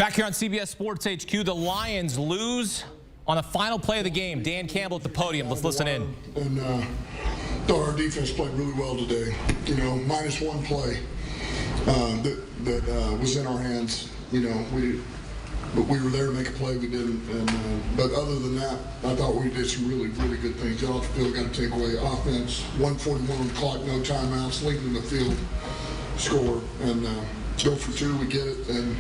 Back here on CBS Sports HQ, the Lions lose on the final play of the game. Dan Campbell at the podium. Let's listen in. And thought our defense played really well today. You know, minus one play that was in our hands. You know, but we were there to make a play. We didn't. And but other than that, I thought we did some really good things. Got off the field, got a takeaway. Offense, 1:41 on the clock, no timeouts. Lincoln in the field, score, and go for two. We get it, and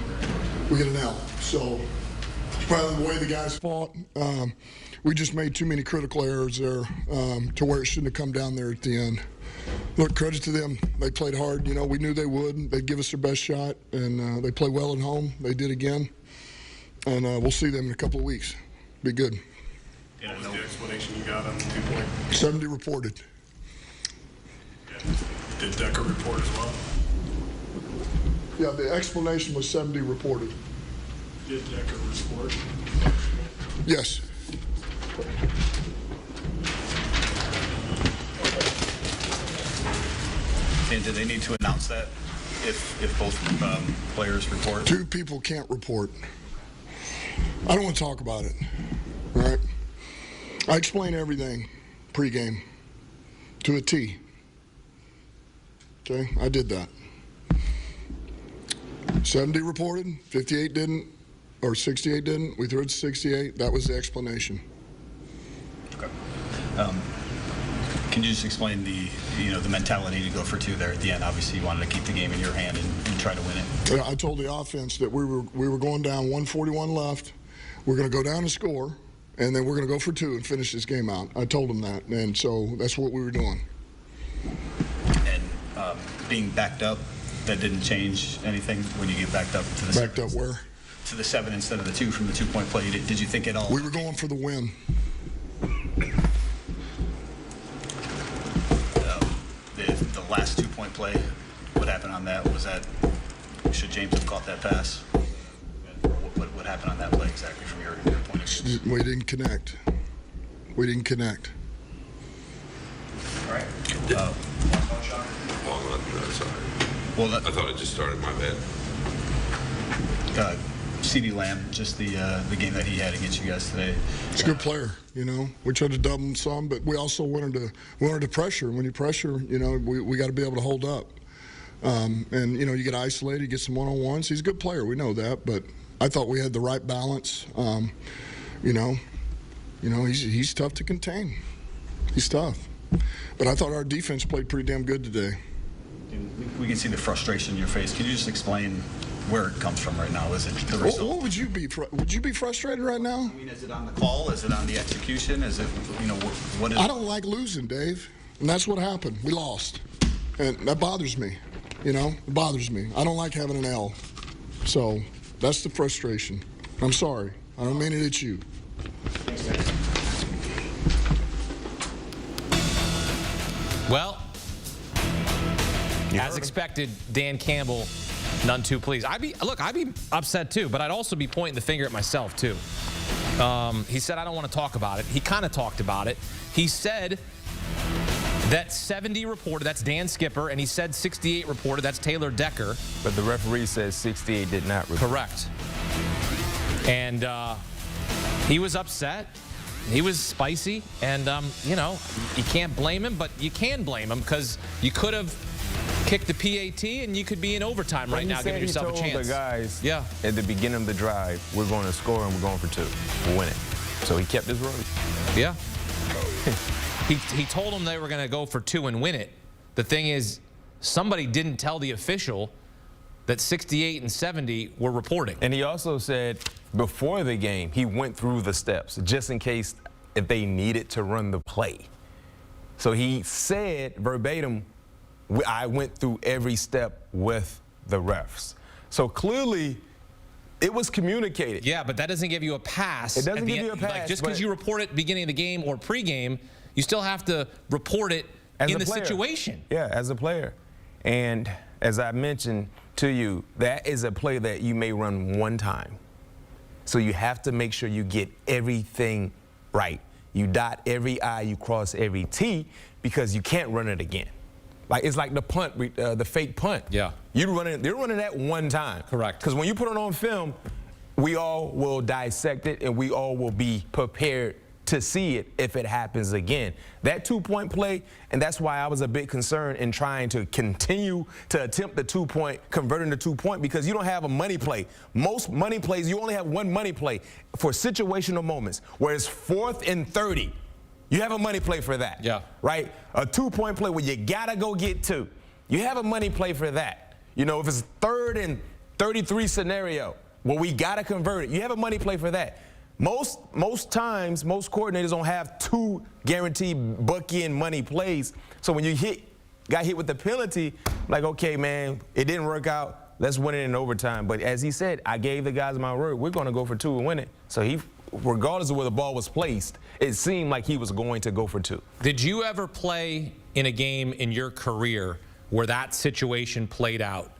we get an L. So it's probably the way the guys fought. We just made too many critical errors there to where it shouldn't have come down there at the end. Look, credit to them. They played hard. You know, we knew they would. They'd give us their best shot, and they played well at home. They did again. And we'll see them in a couple of weeks. Be good. What was the explanation you got on the 2-point? 70 reported. Yeah. Did Decker report as well? Yeah, the explanation was 70 reported. Did Decker report? Yes. And do they need to announce that if both players report? Two people can't report. I don't want to talk about it. All right? I explain everything pregame to a T. Okay? I did that. 70 reported, 58 didn't, or 68 didn't. We threw it to 68. That was the explanation. Okay. Can you just explain the mentality to go for two there at the end? Obviously, you wanted to keep the game in your hand and try to win it. I told the offense that we were going down 1:41 left. We're going to go down and score, and then we're going to go for two and finish this game out. I told them that, and so that's what we were doing. And being backed up, that didn't change anything when you get backed up to the backed up where? To the 7 instead of the 2 from the 2-point play. Did you think at all? We were going for the win. The last 2-point play, what happened on that? Should James have caught that pass? What happened on that play exactly from your point of view? We didn't connect. We didn't connect. All right. Sorry. Well, I thought it just started. My bad. CD Lamb, just the game that he had against you guys today. He's a good player, you know. We tried to double him some, but we also wanted to pressure. When you pressure, you know, we got to be able to hold up. And you know, you get isolated, you get some one-on-ones. He's a good player, we know that, but I thought we had the right balance. You know, he's tough to contain. He's tough. But I thought our defense played pretty damn good today. We can see the frustration in your face. Can you just explain where it comes from right now? Is it the result? What would you be? Would you be frustrated right now? I mean, is it on the call? Is it on the execution? Is it, you know, what is? I don't like losing, Dave, and that's what happened. We lost, and that bothers me. You know, it bothers me. I don't like having an L, so that's the frustration. I'm sorry. I don't mean it at you. Well, as expected, Dan Campbell, none too pleased. I'd be upset too, but I'd also be pointing the finger at myself too. He said, I don't want to talk about it. He kind of talked about it. He said that 70 reported, that's Dan Skipper, and he said 68 reported, that's Taylor Decker. But the referee says 68 did not report. Correct. And he was upset. He was spicy, and, you know, you can't blame him, but you can blame him because you could have kicked the PAT and you could be in overtime right now, giving yourself a chance. He told the guys yeah. at the beginning of the drive, we're going to score and we're going for two. We'll win it. So he kept his word. Yeah. He told them they were going to go for two and win it. The thing is, somebody didn't tell the official that 68 and 70 were reporting. And he also said before the game, he went through the steps just in case if they needed to run the play. So he said verbatim, I went through every step with the refs. So clearly, it was communicated. Yeah, but that doesn't give you a pass. It doesn't give you a pass. Like, just because you report it beginning of the game or pregame, you still have to report it in the situation. Yeah, as a player. And as I mentioned to you, that is a play that you may run one time. So you have to make sure you get everything right. You dot every I, you cross every T, because you can't run it again. Like, it's like the punt, the fake punt. Yeah. They're running that one time. Correct. Because when you put it on film, we all will dissect it, and we all will be prepared to see it if it happens again. That 2-point play, and that's why I was a bit concerned in trying to continue to attempt the 2-point, converting the 2-point, because you don't have a money play. Most money plays, you only have one money play for situational moments, where it's 4th and 30. You have a money play for that. Yeah. Right? A 2-point play where you gotta go get 2. You have a money play for that. You know, if it's 3rd and 33 scenario, where we gotta convert it, you have a money play for that. Most times, most coordinators don't have 2 guaranteed buck-in money plays. So when you got hit with the penalty, like, okay, man, it didn't work out. Let's win it in overtime. But as he said, I gave the guys my word. We're going to go for 2 and win it. So he, regardless of where the ball was placed, it seemed like he was going to go for 2. Did you ever play in a game in your career where that situation played out?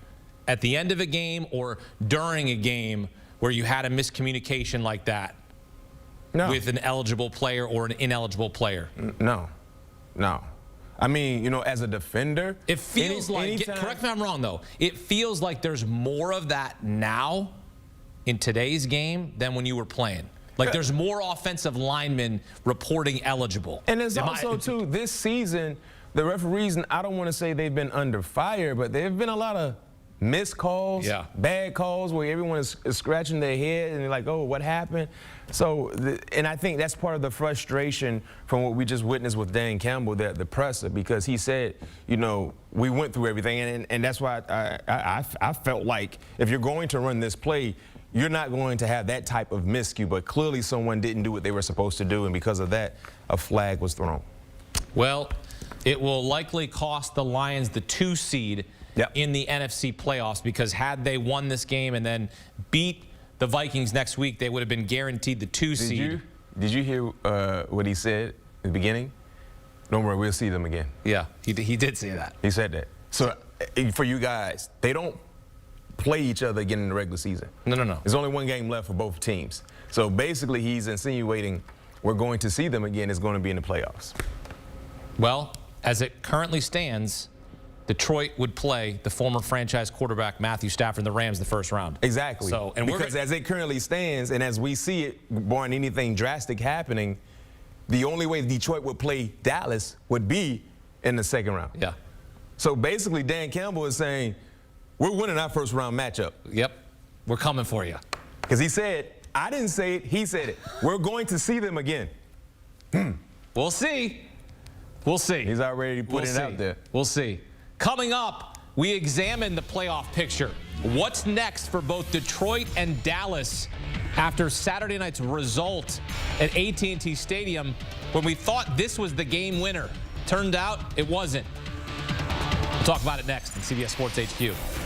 At the end of a game or during a game where you had a miscommunication like that? No. With an eligible player or an ineligible player? No. I mean, you know, as a defender, it feels correct me if I'm wrong though, it feels like there's more of that now in today's game than when you were playing. Like there's more offensive linemen reporting eligible. And there's also, too, this season, the referees, I don't want to say they've been under fire, but there have been a lot of missed calls, bad calls where everyone is scratching their head and they're like, oh, what happened? So, and I think that's part of the frustration from what we just witnessed with Dan Campbell, the presser, because he said, you know, we went through everything, and that's why I felt like if you're going to run this play, you're not going to have that type of miscue, but clearly someone didn't do what they were supposed to do, and because of that, a flag was thrown. Well, it will likely cost the Lions the 2 seed in the NFC playoffs, because had they won this game and then beat the Vikings next week, they would have been guaranteed the 2 seed. Did you hear what he said at the beginning? Don't worry, we'll see them again. Yeah, he did say that. He said that. So for you guys, they don't play each other again in the regular season. No. There's only 1 game left for both teams. So basically he's insinuating we're going to see them again. It's going to be in the playoffs. Well, as it currently stands, Detroit would play the former franchise quarterback Matthew Stafford in the Rams the first round. Exactly. So, and because as it currently stands, and as we see it, barring anything drastic happening, the only way Detroit would play Dallas would be in the 2nd round. Yeah. So basically, Dan Campbell is saying, we're winning our first round matchup. Yep. We're coming for you. Because he said, I didn't say it, he said it. We're going to see them again. We'll see. We'll see. He's already putting it out there. We'll see. Coming up, we examine the playoff picture. What's next for both Detroit and Dallas after Saturday night's result at AT&T Stadium when we thought this was the game winner? Turned out it wasn't. We'll talk about it next on CBS Sports HQ.